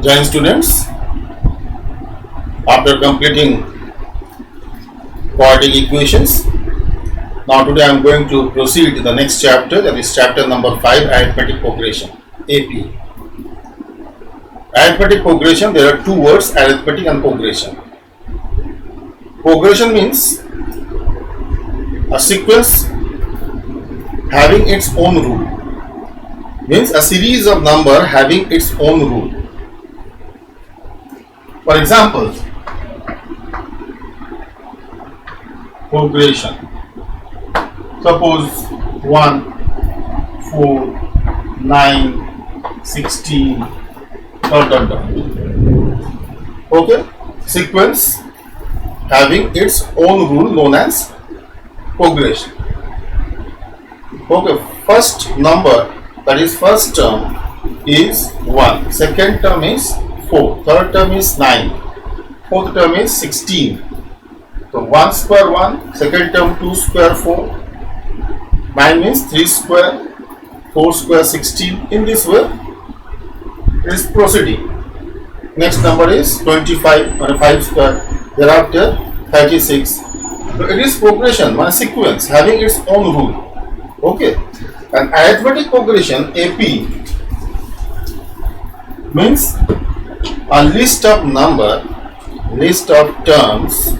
Join students, after completing quadratic equations, now today I am going to proceed to the next chapter, that is chapter number 5, arithmetic progression, AP. Arithmetic progression, there are two words, arithmetic and progression. Progression means a sequence having its own rule, means a series of number having its own rule. For example, progression. Suppose 1, 4, 9, 16, dot. Okay, sequence having its own rule known as progression. Okay, first number, that is first term, is 1, second term is 4, third term is 9, fourth term is 16. So 1 square 1, second term 2 square 4, 9 means 3 square, 4 square 16. In this way it is proceeding. Next number is 25 and 5 square, thereafter 36. So it is progression, one sequence having its own rule. Okay, and arithmetic progression AP means a list of terms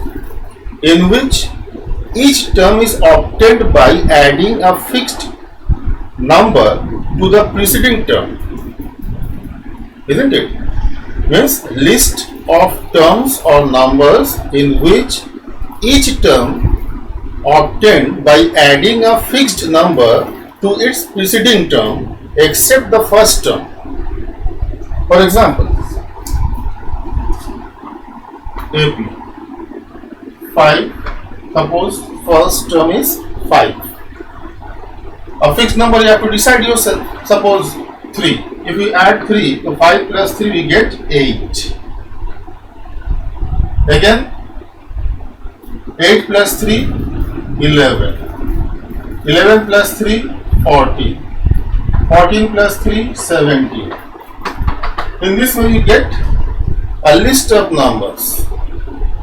in which each term is obtained by adding a fixed number to the preceding term, isn't it? Means list of terms or numbers in which each term obtained by adding a fixed number to its preceding term except the first term. For example, AP 5, suppose first term is 5. A fixed number you have to decide yourself. Suppose 3. If we add 3 to 5 plus 3, we get 8. Again 8 plus 3, 11. 11 plus 3, 14. 14 plus 3, 17. In this way you get a list of numbers.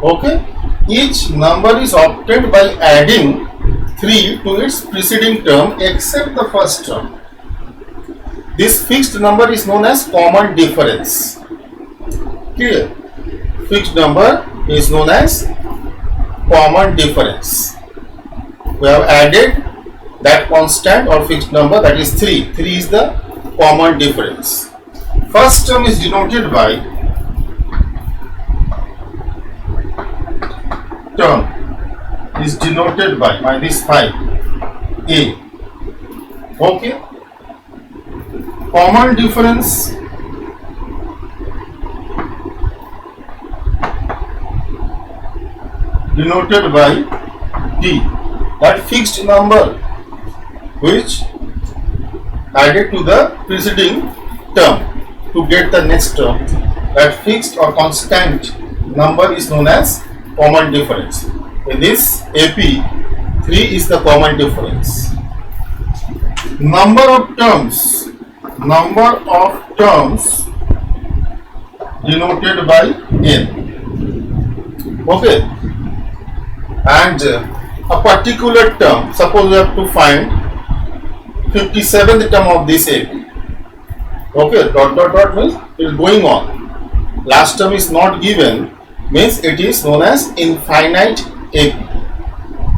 Okay, each number is obtained by adding 3 to its preceding term except the first term. This fixed number is known as common difference. Clear? Fixed number is known as common difference. We have added that constant or fixed number, that is 3. 3 is the common difference. First term is denoted by this 5, A. Okay, common difference denoted by D, that fixed number which added to the preceding term to get the next term. That fixed or constant number is known as common difference. In this AP, 3 is the common difference. Number of terms denoted by N. Okay, and a particular term, suppose we have to find 57th term of this AP. Okay, dot means it is going on. Last term is not given, means it is known as infinite AP.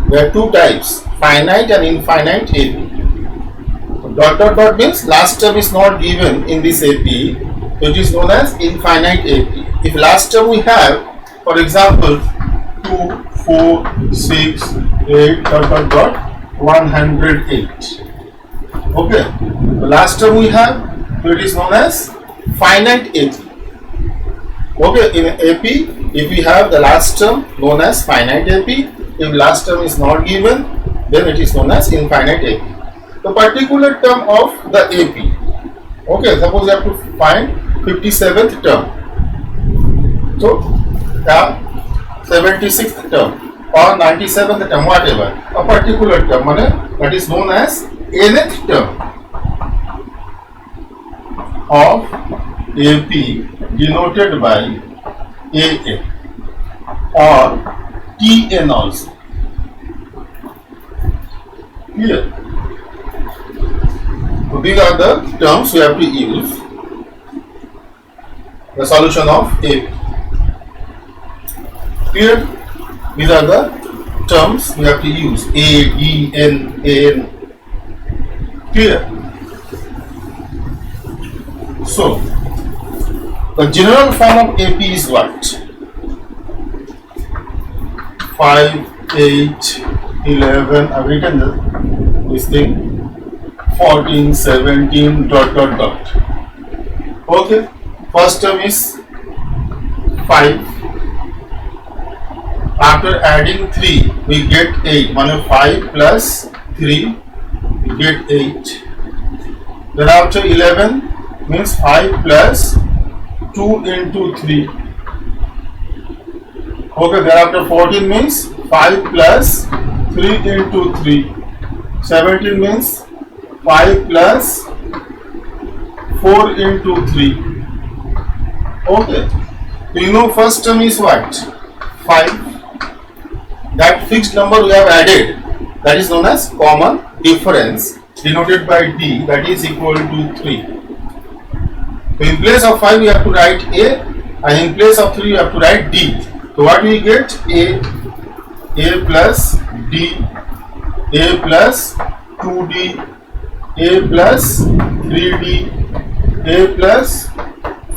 There are two types, finite and infinite AP. Dot means last term is not given in this AP, it is known as infinite AP. If last term we have, for example, 2, 4, 6, 8, dot, 108. Okay, the last term we have, so it is known as finite AP. Okay, in AP, if we have the last term known as finite AP, if last term is not given, then it is known as infinite AP. The particular term of the AP. Okay, suppose you have to find 57th term. So, 76th term or 97th term, whatever. A particular term, that is known as nth term. of AP denoted by AA or TN also. Clear? So these are the terms we have to use the solution of AP. Clear? These are the terms we have to use: A, D, N, AN. Clear? So the general form of AP is what? 5, 8, 11, I've written this thing, 14, 17, dot dot dot. Okay, first term is 5. After adding 3, we get 8. 5 plus 3, we get 8. Then after 11 means 5 plus 2 into 3. Okay, thereafter 14 means 5 plus 3 into 3. 17 means 5 plus 4 into 3. Okay, so you know first term is what? 5. That fixed number we have added, that is known as common difference, denoted by D, that is equal to 3. So in place of 5 we have to write A, and in place of 3 we have to write D. So what we get? A plus D, A plus 2D, A plus 3D, A plus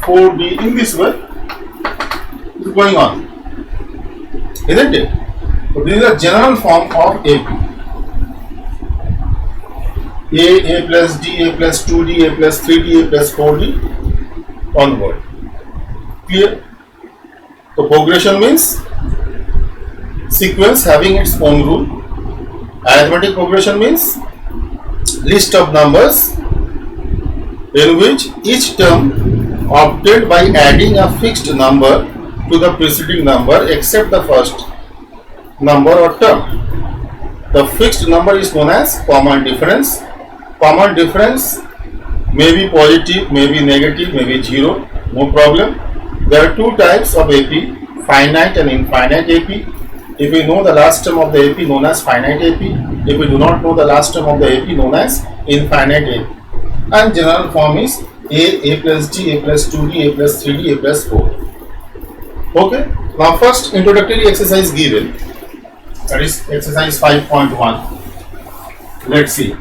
4D. In this way it is going on, isn't it? So this is a general form of AP. A plus D, A plus 2D, A plus 3D, A plus 4D onward. Clear? So progression means sequence having its own rule. Arithmetic progression means list of numbers in which each term obtained by adding a fixed number to the preceding number except the first number or term. The fixed number is known as common difference. Common difference may be positive, may be negative, may be 0, no problem. There are two types of AP, finite and infinite AP. If we know the last term of the AP, known as finite AP. If we do not know the last term of the AP, known as infinite AP. And general form is A plus D, A plus 2D, A plus 3D, A plus 4. Okay. Now first introductory exercise given, that is exercise 5.1. Let's see.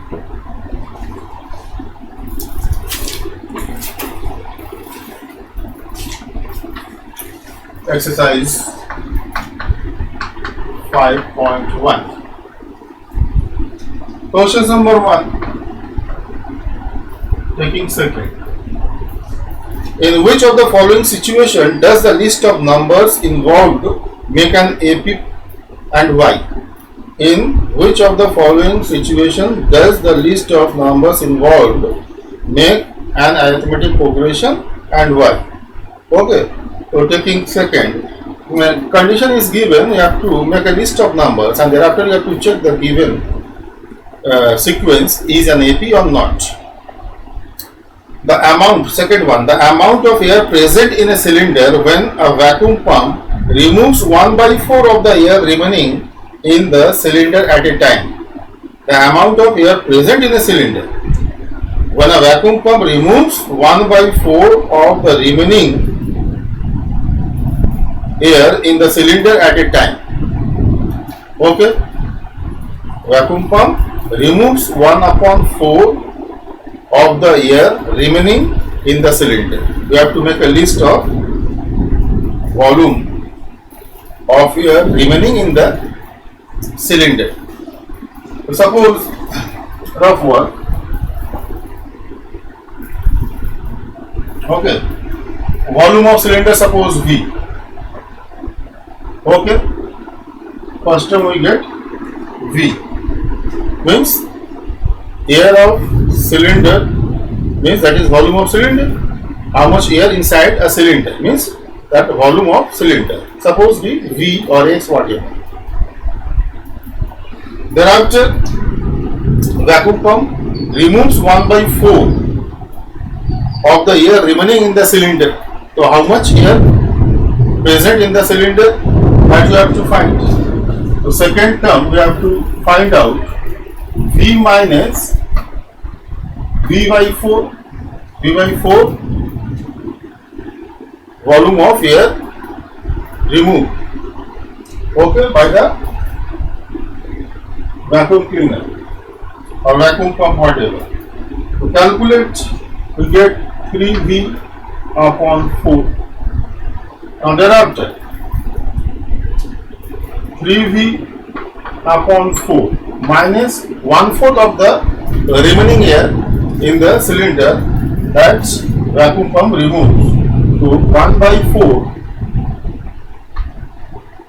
Exercise 5.1. Question number 1. Taking second. In which of the following situation does the list of numbers involved make an AP and why? In which of the following situation does the list of numbers involved make an arithmetic progression and why? Okay. So taking second, when condition is given, you have to make a list of numbers and thereafter you have to check the given sequence is an AP or not. The amount, second one, the amount of air present in a cylinder when a vacuum pump removes 1/4 of the air remaining in the cylinder at a time. The amount of air present in a cylinder when a vacuum pump removes 1/4 of the remaining air in the cylinder at a time. Okay, vacuum pump removes 1/4 of the air remaining in the cylinder. We have to make a list of volume of air remaining in the cylinder. Suppose, rough work. Okay, volume of cylinder, suppose V. Okay, first term we get V, means air of cylinder, means that is volume of cylinder. How much air inside a cylinder means that volume of cylinder. Suppose be V or X, whatever. Thereafter vacuum pump removes 1/4 of the air remaining in the cylinder. So how much air present in the cylinder, that you have to find. So second term we have to find out V minus V by 4 volume of air removed, okay, by the vacuum cleaner or vacuum pump, whatever. To calculate, we get 3V upon 4. Now thereafter 3V upon 4 minus 1/4 of the remaining air in the cylinder that vacuum pump removes. So 1 by 4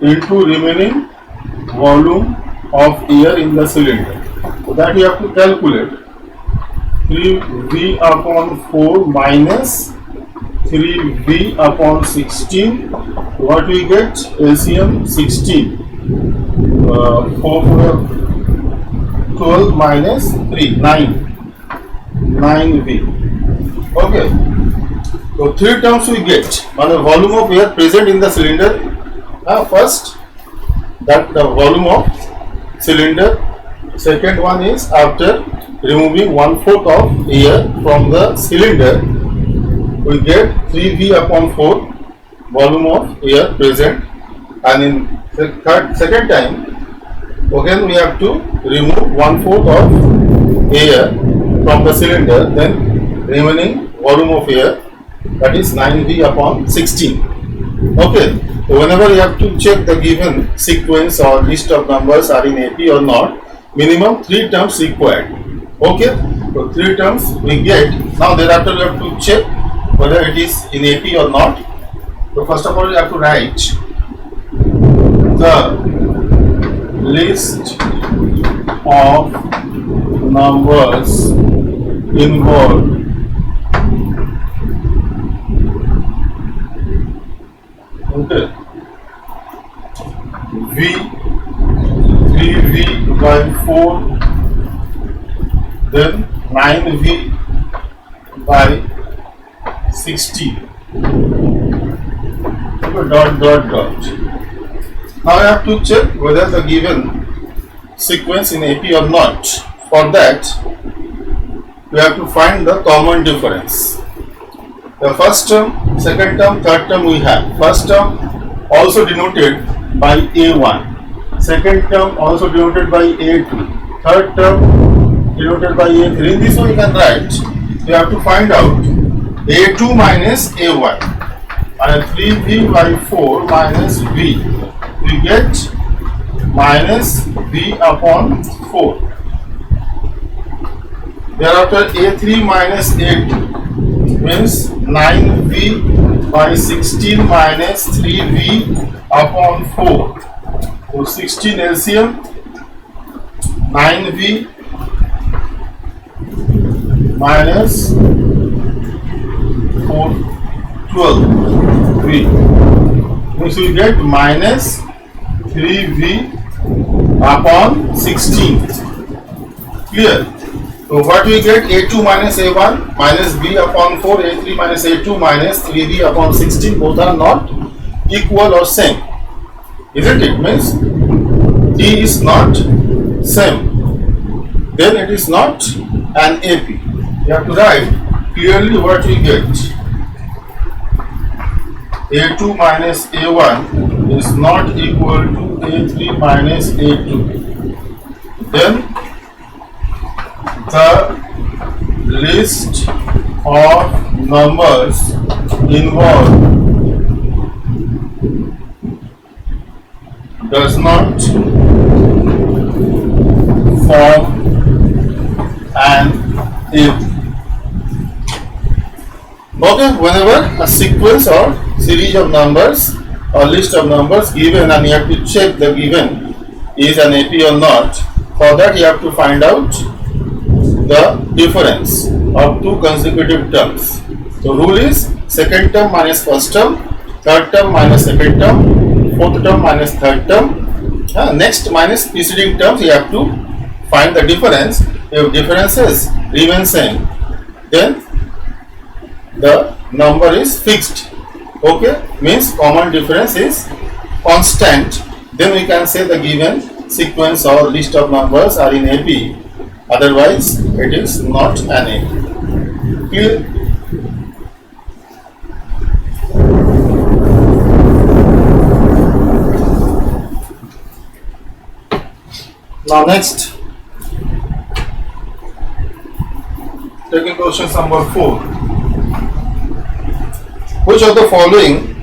into remaining volume of air in the cylinder. So that we have to calculate 3V upon 4 minus 3V upon 16. What we get? LCM 16. 4 12 minus 3, 9V. Okay. So 3 terms we get on the volume of air present in the cylinder. First, that the volume of cylinder. Second one is after removing 1/4 of air from the cylinder, we get 3V upon 4 volume of air present, and in second time again we have to remove 1/4 of air from the cylinder, then remaining volume of air, that is 9V upon 16. Okay, so whenever you have to check the given sequence or list of numbers are in AP or not, minimum 3 terms required. Okay, so 3 terms we get. Now thereafter we have to check whether it is in AP or not. So first of all you have to write the list of numbers involved okay, V 3V by 4, then 9V by 16. Okay, dot. Now I have to check whether the given sequence in AP or not. For that, we have to find the common difference. The first term, second term, third term we have. First term also denoted by A1. Second term also denoted by A2. Third term denoted by A3. In this way you can write. You have to find out A2 minus A1. And 3V by 4 minus V. We get minus V upon 4. Thereafter A3 minus A2 means 9V by 16 minus 3V upon 4. So 16 LCM, 9V minus 4, 12V. Means we get minus 3V upon 16. Clear? So what we get? A2 minus A1 minus V upon 4, A3 minus A2 minus 3V upon 16, both are not equal or same. Isn't it? Means D is not same. Then it is not an AP. You have to write clearly what we get. A2 minus A1 is not equal to A3 minus A2. Then the list of numbers involved does not form an AP. Okay, whenever a sequence or series of numbers or list of numbers given and you have to check the given is an AP or not, for that you have to find out the difference of 2 consecutive terms. The rule is second term minus first term, third term minus second term, fourth term minus third term, next minus preceding terms. You have to find the difference. If differences remain same, then the number is fixed. Okay, means common difference is constant. Then we can say the given sequence or list of numbers are in AP. Otherwise, it is not an AP. Clear? Now next, taking question number 4. Which of the following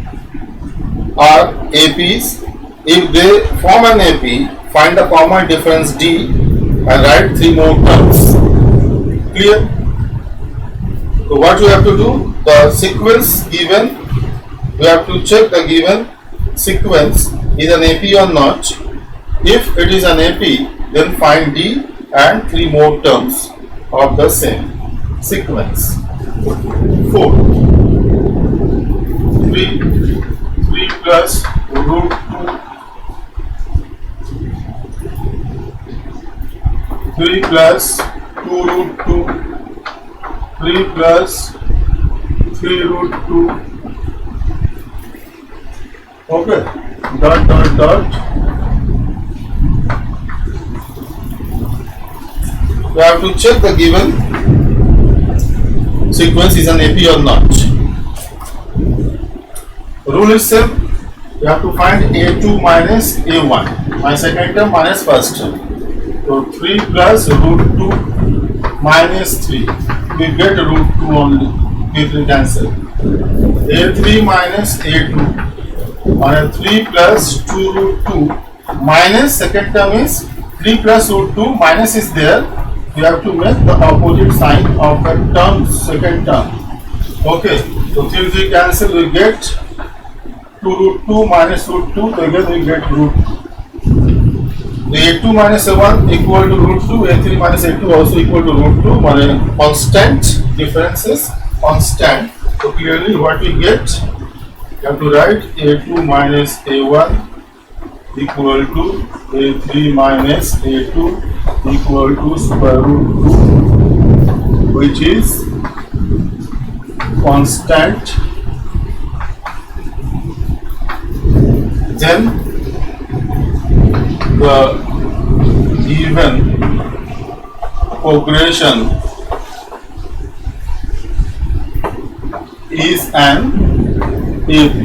are APs? If they form an AP, find the common difference D and write 3 more terms. Clear? So what we have to do? The sequence given, we have to check the given sequence is an AP or not. If it is an AP, then find D and 3 more terms of the same sequence. 4. 3 plus root 2. 3 plus 2 root 2. 3 plus 3 root 2. Okay. Dot dot dot. We have to check the given sequence is an AP or not. Rule is same. We have to find A2 minus A1. My second term minus first term. So 3 plus root 2 minus 3. We get root 2 only. We cancel. A3 minus A2. On 3 plus 2 root 2 minus second term is 3 plus root 2 minus is there. We have to make the opposite sign of the term, second term. Okay, so 3 cancel, we get 2 root 2 minus root 2, so again we get root 2. The A2 minus A1 equal to root 2, A3 minus A2 also equal to root 2, but constant difference is constant. So clearly what we get, you have to write A2 minus A1 equal to A3 minus A2 equal to square root 2, which is constant. Then the given progression is an AP.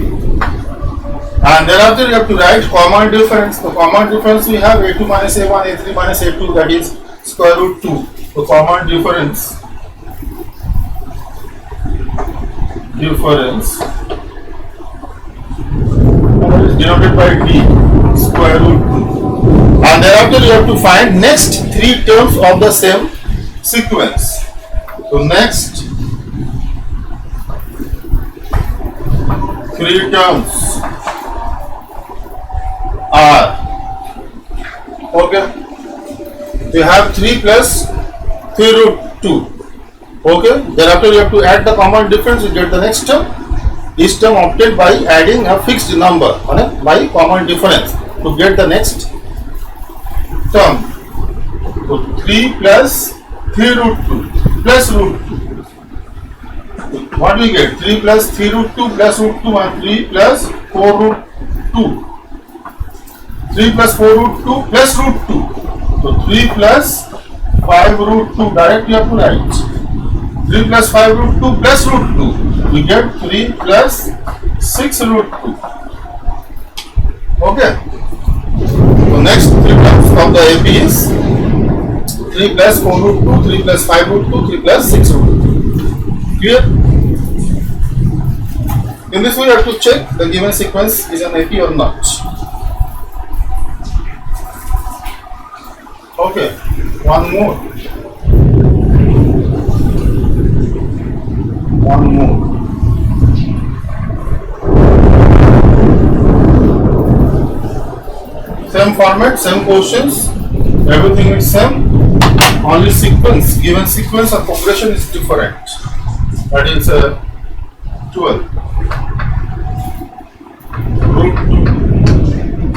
And thereafter you have to write common difference. The common difference we have A2 minus A1, A3 minus A2, that is square root 2. The common difference is denoted by D, square root 2. And thereafter you have to find next 3 terms of the same sequence. So next 3 terms are, okay, we have 3 plus 3 root 2, okay, thereafter you have to add the common difference, you get the next term. Each term obtained by adding a fixed number by common difference to get the next term. So 3 plus 3 root 2 plus root 2. What do we get? 3 plus 3 root 2 plus root 2 and 3 plus 4 root 2. 3 plus 4 root 2 plus root 2. So 3 plus 5 root 2, directly you have to write. 3 plus 5 root 2 plus root 2. We get 3 plus 6 root 2. Okay. So next 3 terms of the AP is 3 plus 4 root 2, 3 plus 5 root 2, 3 plus 6 root 2. Clear? In this way you have to check the given sequence is an AP or not. Okay, one more. Same format, same questions, everything is same, only sequence, given sequence or progression is different. That is 12. Root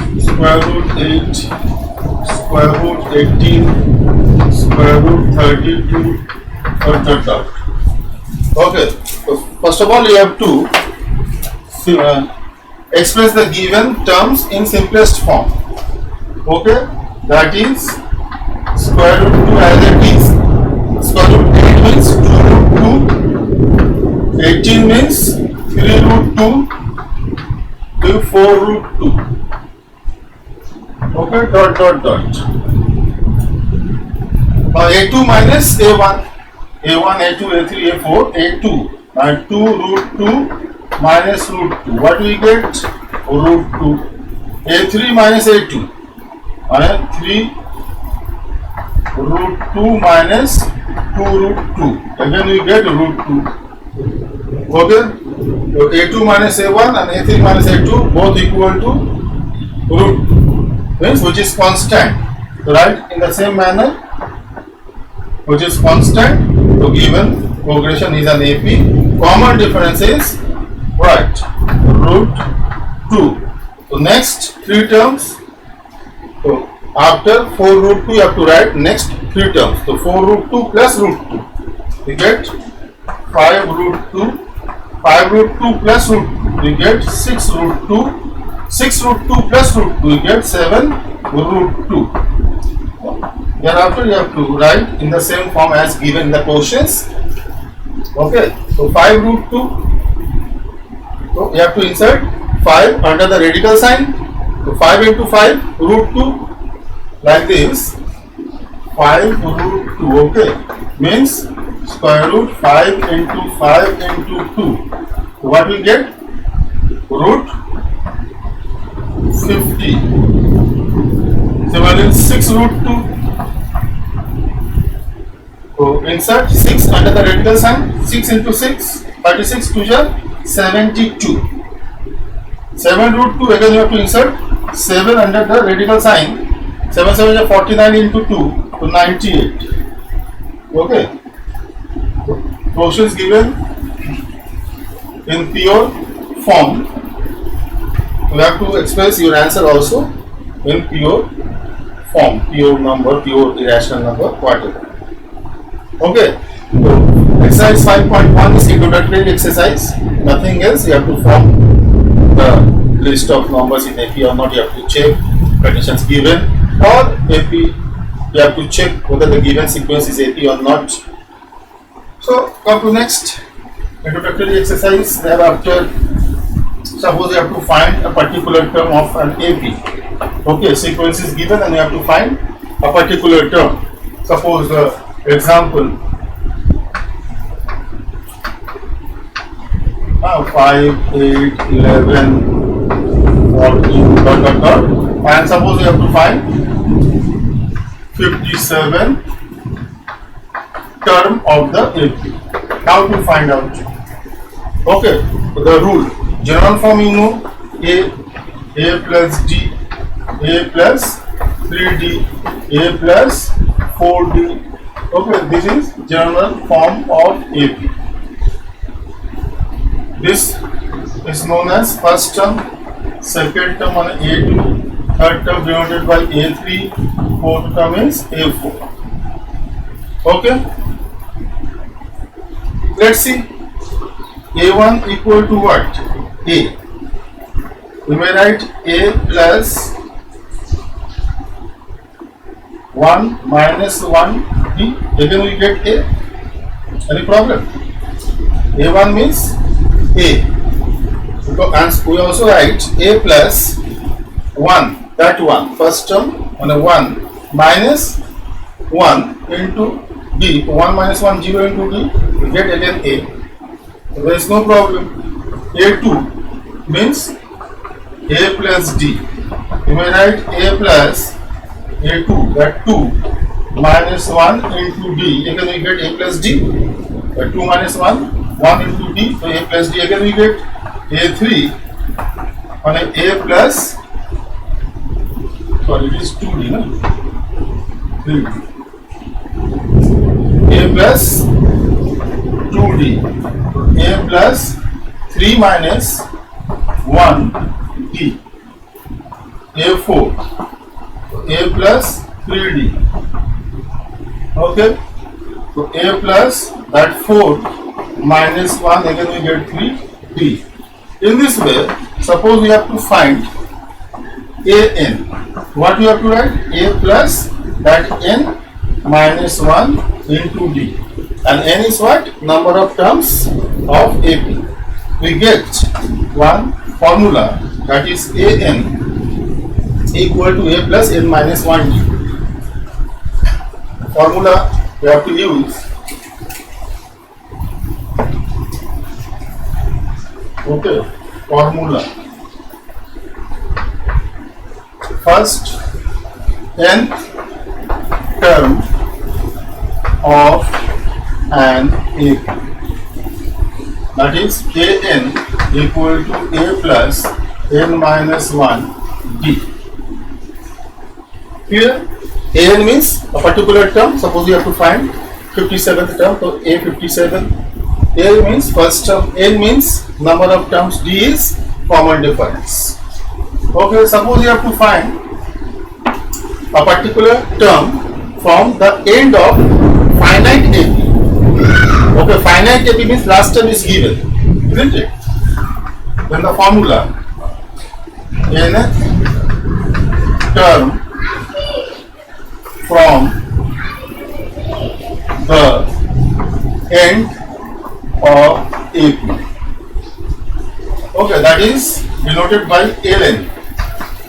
2, square root 8, square root 18, square root 32, dot. Okay, so first of all you have to express the given terms in simplest form. Okay, that is square root 2 as it is. Square root 8 means 2 root 2. 18 means 3 root 2 to 4 root 2. Okay, dot dot dot. Now a2 minus a1, a1, a2, a3, a4, a2. Now 2 root 2 minus root 2. What do we get? Root 2. a3 minus a2. 3 root 2 minus 2 root 2. Again we get root 2. Okay? So a2 minus a1 and a3 minus a2 both equal to root 2. Means which is constant. Right? In the same manner, which is constant, so given progression is an AP. Common difference is right, root 2. So next 3 terms. So after 4 root 2 you have to write next 3 terms. So 4 root 2 plus root 2. You get 5 root 2. 5 root 2 plus root 2. You get 6 root 2. 6 root 2 plus root 2. You get 7 root 2. Thereafter you have to write in the same form as given in the questions. Okay, so 5 root 2. So you have to insert 5 under the radical sign. So 5 into 5 root 2 like this. 5 root 2. Okay, means square root 5 into 5 into 2. So what we get? Root 50. Similarly 6 root 2. So insert 6 under the radical sign. 6 into 6, 36 to 72. 7 root 2, again you have to insert 7 under the radical sign. 7 7 is 49 into 2, so 98. Okay. Questions given in pure form. You have to express your answer also in pure form, pure number, pure irrational number, whatever. Okay. So exercise 5.1 is introductory exercise. Nothing else. You have to form the list of numbers in AP or not. You have to check conditions given, or AP you have to check whether the given sequence is AP or not. So come to next introductory exercise. Thereafter, suppose you have to find a particular term of an AP. Okay, sequence is given and you have to find a particular term. Suppose example 5, 8, 11, 14, dot dot dot, and suppose you have to find 57 term of the AP. How to find out? Okay, the rule, general form you know, A plus D, A plus 3D, A plus 4D. Okay, this is general form of AP. This is known as first term, second term on A2, third term denoted by A3, fourth term is A4. Okay, let's see. A1 equal to what? A. We may write A plus 1 minus 1D. Again we get A. Any problem? A1 means A. And we also write A plus 1. That one. First term on a 1 minus 1 into D. 1 minus 1 0 into D. We get again A. So there is no problem. A2 means A plus D. You may write A plus A2, that 2 minus 1 into D. Again we get A plus D. 2 minus 1, 1 into D. So A plus D. Again we get A3 on a plus, sorry, it is 2D, no? 3D. A plus 2D. A plus 3 minus 1D. A4. A plus 3D. Okay. So A plus that 4 minus 1, again we get 3D. In this way, suppose we have to find an. What we have to write? A plus that n minus 1 into d. And n is what? Number of terms of AP. We get one formula, that is an equal to a plus n minus 1d. Formula we have to use. Okay, formula. First nth term of an AP, that is an equal to a plus n minus 1d. Here an means a particular term. Suppose you have to find 57th term, so a 57. A means first term, n means number of terms, d is common difference. Okay, suppose you have to find a particular term from the end of finite AP. Okay, finite AP means last term is given, isn't it? Then the formula nth term from the end of AP. Okay, that is denoted by ln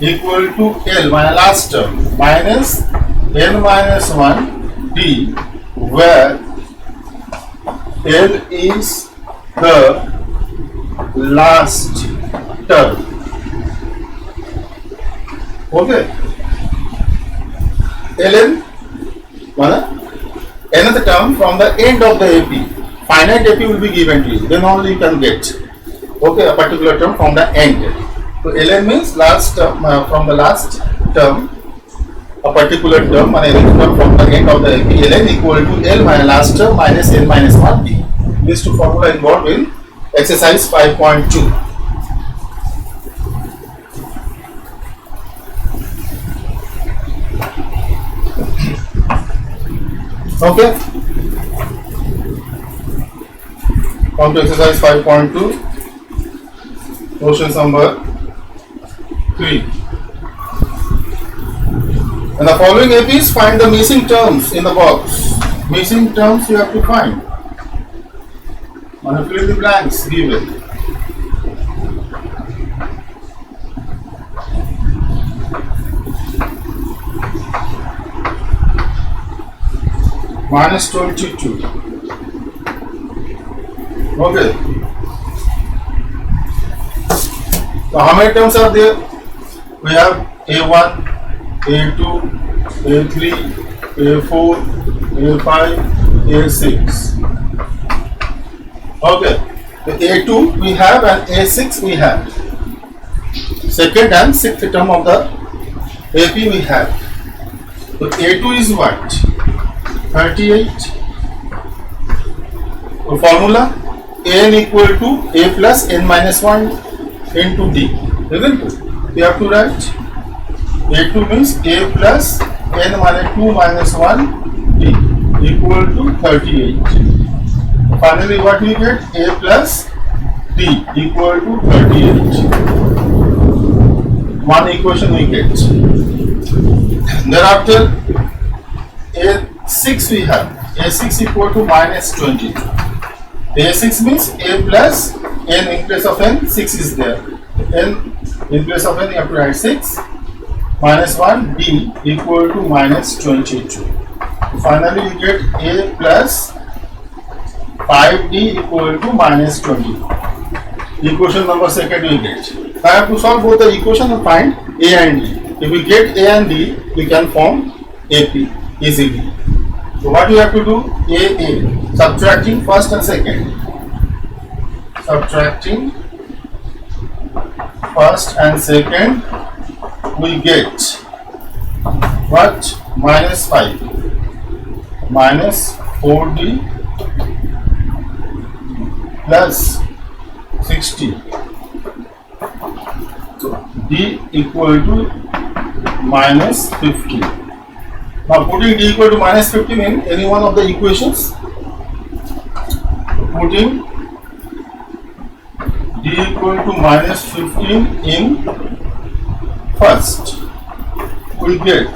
equal to L, my last term, minus n minus 1 d, where L is the last term. Okay, ln nth term from the end of the AP. Finite AP will be given to you, then only you can get, okay, a particular term from the end. So ln means last term, from the last term, a particular term, and nth term from the end of the AP. Ln equal to L, my last term, minus n minus 1d. These two formula involved in exercise 5.2. Okay, come to exercise 5.2, question number 3. And the following APs, find the missing terms in the box. Missing terms you have to find. And fill in the blanks given. Minus 22. Okay. So how many terms are there? We have A1, A2, A3, A4, A5, A6. Okay. The A2 we have and A6 we have. Second and sixth term of the AP we have. So A2 is what? 38. So formula n equal to a plus n minus 1 into d, isn't it? You have to write a2 means a plus n minus 2 minus 1 d equal to 38. Finally what we get? A plus d equal to 38. One equation we get. Thereafter A6 we have. A6 equal to minus 22. A6 means a plus n in place of n, 6 is there. N in place of n you have to write 6 minus 1 d equal to minus 22. Finally you get a plus 5d equal to minus 20. Equation number second we get. Now I have to solve both the equation and find a and d. If we get a and d, we can form AP easily. So what we have to do? A, subtracting first and second. Subtracting first and second, we get what? Minus 5 minus 4d plus 60. So d equal to minus 50. Now putting d equal to minus 50 in any one of the equations, putting d equal to minus 15 in first, we get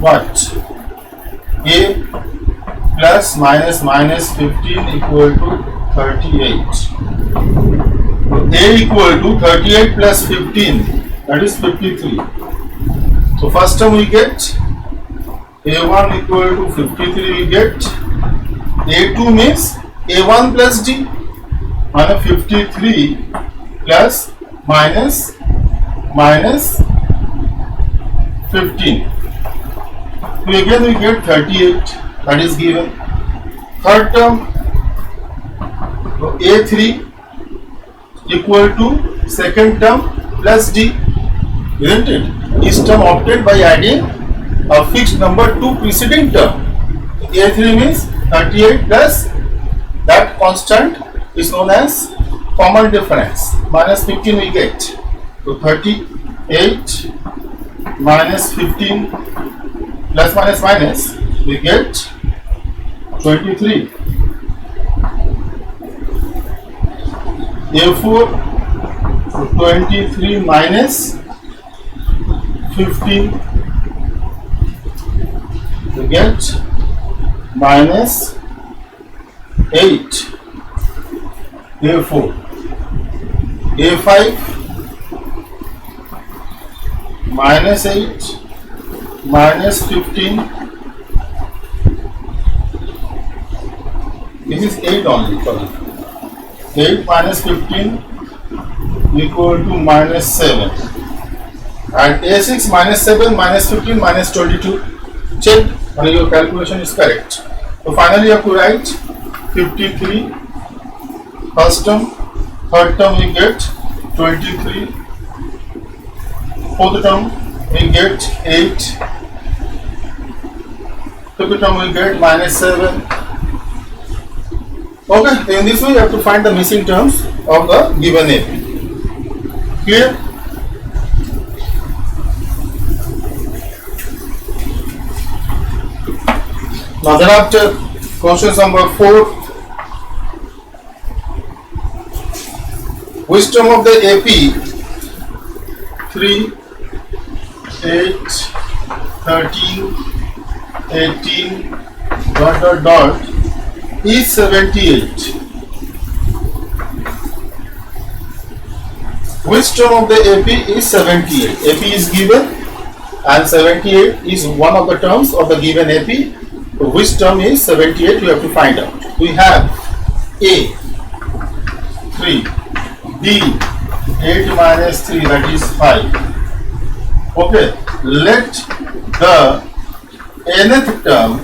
what? A plus minus minus 15 equal to 38. So A equal to 38 plus 15, that is 53. So first term we get A1 equal to 53, we get A2 means A1 plus D, minus 53 plus minus 15. So again we get 38, that is given. Third term, so A3 equal to second term plus D, isn't it? Each term obtained by adding a fixed number to preceding term. A3 means 38 plus that constant is known as common difference, minus 15 we get. So 38 minus 15 plus minus minus, we get 23. Therefore 23 minus 15, we get minus 8. Therefore A5 minus 8 minus 15, this is 8 only, sorry. 8 minus 15 equal to minus 7, and A6 minus 7 minus 15 minus 22. Check whether your calculation is correct. So finally you have to write 53 first term, third term we get 23, fourth term we get 8, fifth term we get minus 7. Okay, in this way you have to find the missing terms of the given AP. Clear? Now thereafter, question number 4. Which term of the AP 3, 8, 13, 18, is 78? Which term of the AP is 78? AP is given and 78 is one of the terms of the given AP. So which term is 78? You have to find out. We have A 3, B 8 minus 3, that is 5. Okay, let the nth term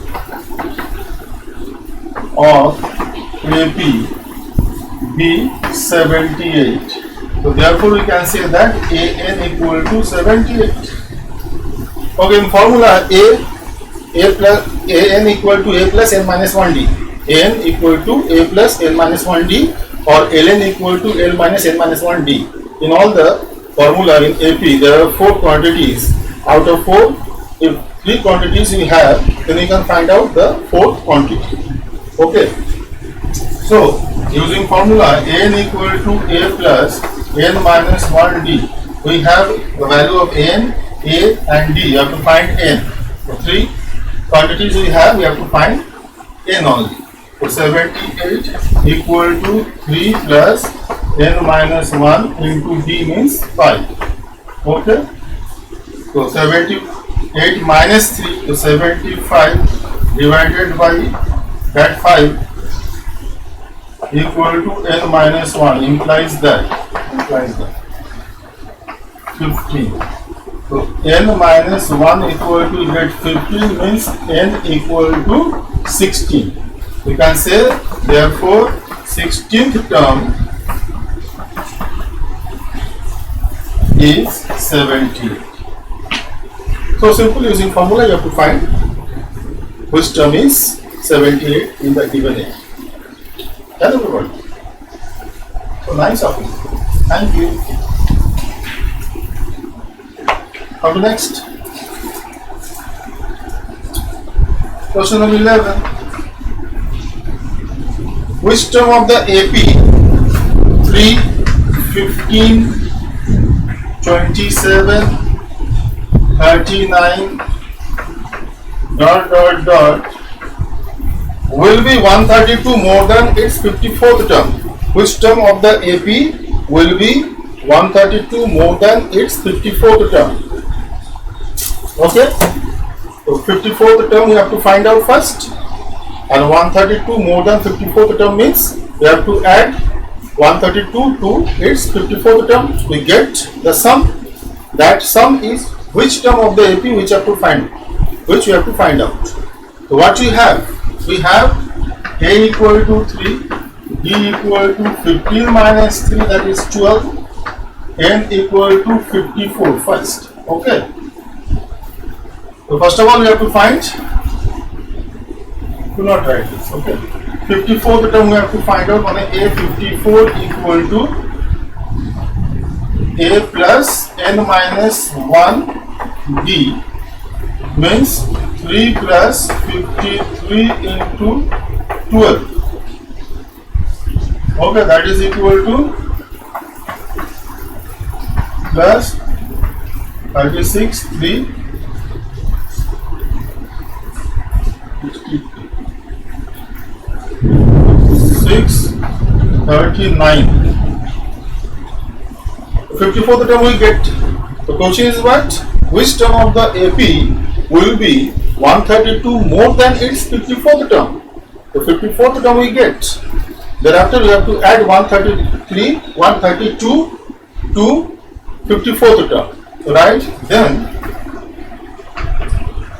of AP be 78. So therefore we can say that AN equal to 78. Okay, in formula A plus AN equal to A plus N minus 1D. AN equal to A plus N minus 1D, or Ln equal to L minus N minus 1D. In all the formula in AP there are 4 quantities. Out of 4, if 3 quantities you have, then you can find out the 4th quantity. Okay. So using formula N equal to A plus N minus 1D, we have the value of N, A and D. You have to find N. So 3 quantities we have to find N only. So 78 equal to 3 plus N minus 1 into D means 5. Okay. So 78 minus 3, so 75 divided by that 5 equal to N minus 1 implies that 15. So N minus 1 equal to get 15 means N equal to 16. We can say therefore 16th term is 70. So simply using formula you have to find which term is 78 in the given A. Tell everybody. So nice of you. Thank you. Come to next. Question number 11. which term of the AP 3, 15, 27, 39 will be 132 more than its 54th term? Which term of the AP will be 132 more than its 54th term? Okay, so 54th term we have to find out first, and 132 more than 54th term means we have to add 132 to its 54th term. We get the sum. That sum is which term of the AP which we have to find out. So what we have? We have A equal to 3, D equal to 15 minus 3, that is 12, N equal to 54 first. Okay. So first of all we have to find, do not write this, okay. 54th term we have to find out. A 54 equal to A plus N minus 1 D means 3 plus 53 into 12. Okay, that is equal to plus 36, 3, 6, 39. 54th term we get. The question is what? Which term of the AP will be 132 more than its 54th term? The 54th term we get. Thereafter we have to add 132 to 54th term. Right? Then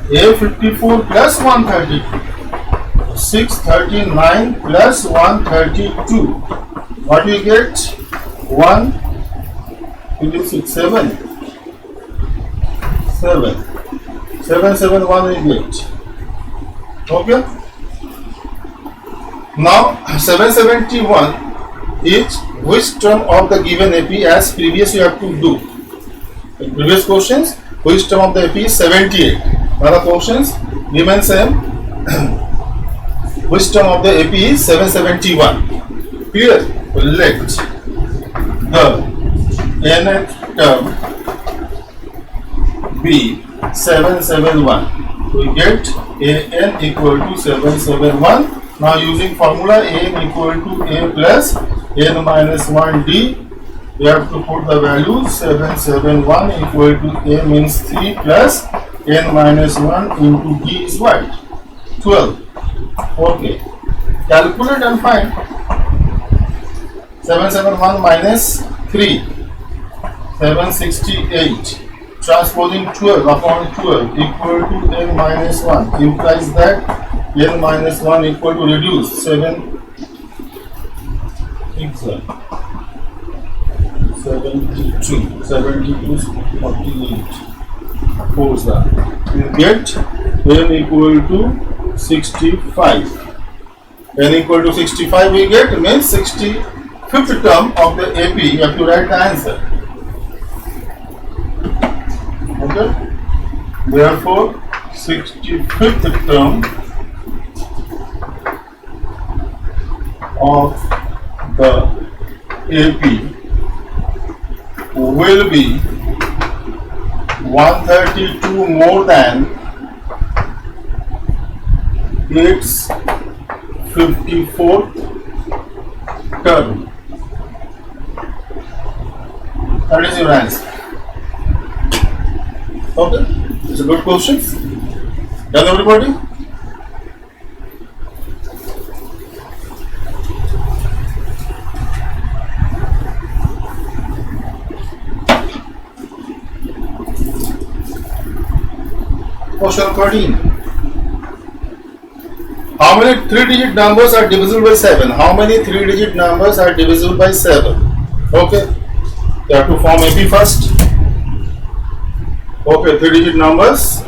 A54 plus 132. 639 plus 132. What we get? 1, 7, 771 we get. Okay. Now 771 is which term of the given AP, as previous you have to do. In previous questions, which term of the AP is 78. Now the questions remain same. Which term of the AP is 771? Clear? Let the nth term be 771. We get An equal to 771. Now using formula An equal to A plus N minus 1 D, we have to put the value 771 equal to A means 3 plus N minus 1 into D is what? 12. Okay. Calculate and find. 771 minus 3, 768. Transposing 12 upon 12 equal to N minus 1 implies that N minus 1 equal to reduce 7 72 48 4 you get N equal to 65. N equal to 65 we get means 65th term of the AP. You have to write the answer. Okay. Therefore 65th term of the AP will be 132 more than its 54th term. That is your answer. Okay, it's a good question. Done, everybody? Question 13. How many 3-digit numbers are divisible by 7? How many 3-digit numbers are divisible by 7? Okay, you have to form AP first. Okay, 3-digit numbers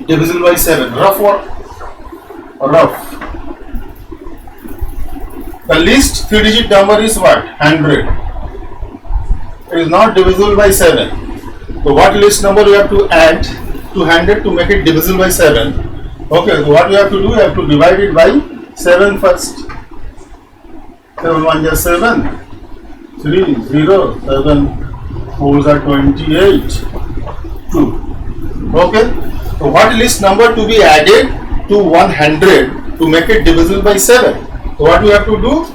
divisible by 7. Rough or rough? The least 3-digit number is what? 100. It is not divisible by 7. So what least number you have to add to 100 to make it divisible by 7? Okay, so what you have to do, you have to divide it by 7 first. 7 1 is 7, 3 0, 7 4 are 28, 2. Okay. So what list number to be added to 100 to make it divisible by 7? So what we have to do?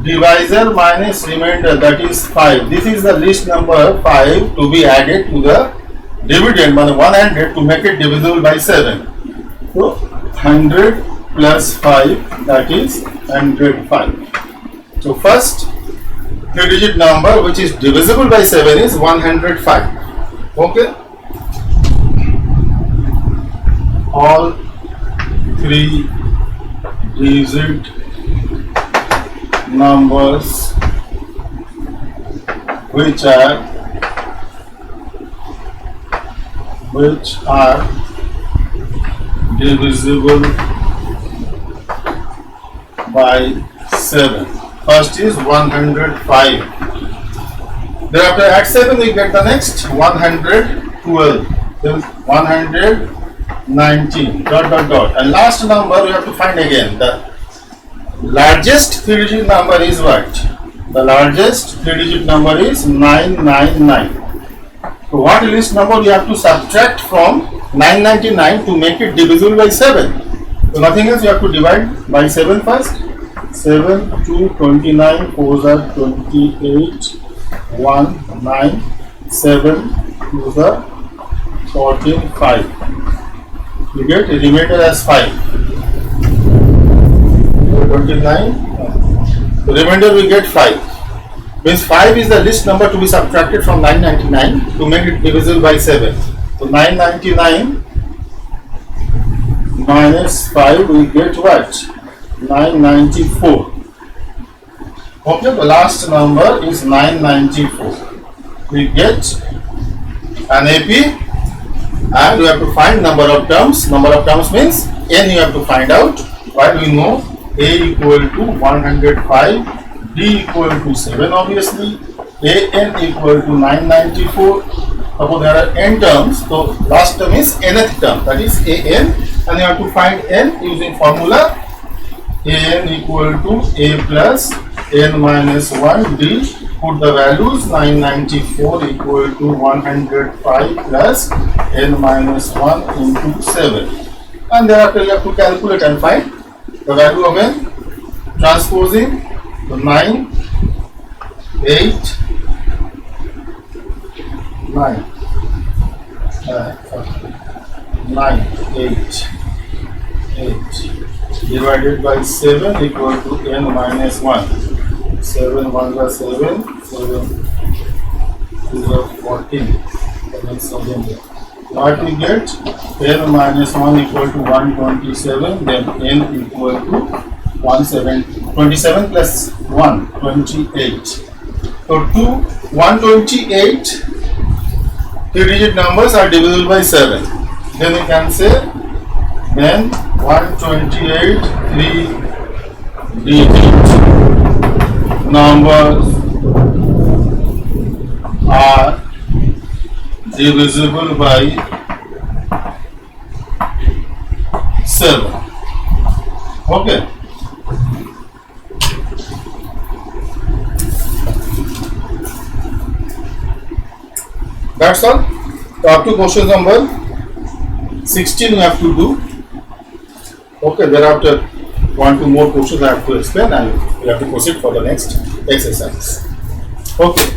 Divisor minus remainder, that is 5. This is the list number 5 to be added to the dividend by 100 to make it divisible by 7. So 100 plus 5, that is 105. So first 3-digit number which is divisible by 7 is 105. Okay. All 3-digit numbers which are divisible by 7. First is 105. Thereafter at 7 we get the next 112. Then 119. And last number we have to find again. The largest 3-digit number is what? The largest 3-digit number is 999. So what list number we have to subtract from 999 to make it divisible by 7? So nothing else, you have to divide by 7 first. 7 2 29, 4 are 28, 1 9, 7 2 are 14, 5. You get a remainder as 5. 29. The remainder we get 5. Means 5 is the list number to be subtracted from 999 to make it divisible by 7. So 999 minus 5 we get what? 994. Okay, the last number is 994. We get an AP and we have to find number of terms. Number of terms means n you have to find out. While we know A equal to 105, D equal to 7 obviously, AN equal to 994. Suppose there are n terms, so last term is nth term, that is AN, and you have to find n using formula AN equal to A plus n minus 1 D. Put the values 994 equal to 105 plus n minus 1 into 7. And thereafter you have to calculate and find the value of n. Transposing the 9, 8, 9, 8 divided by 7 equal to n minus 1. 7 1 are 7, 7 2 are 14, 7. What we get? N minus 1 equal to 127, then n equal to 27 plus 1, 28. So 128 3-digit numbers are divisible by 7. Then we can say then 128 3-digit numbers are divisible by 7. Okay. That's all. So up to question number 16 we have to do. Okay, thereafter 1-2 more questions I have to explain and we have to proceed for the next exercise. Okay.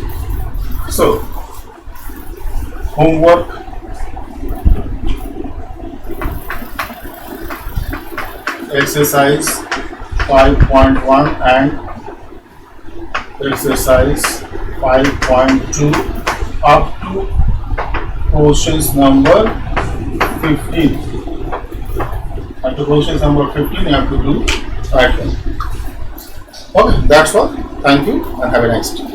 So homework. Exercise 5.1 and exercise 5.2 up to questions number 15. Up to questions number 15 you have to do right one. Okay, that's all. Thank you and have a nice day.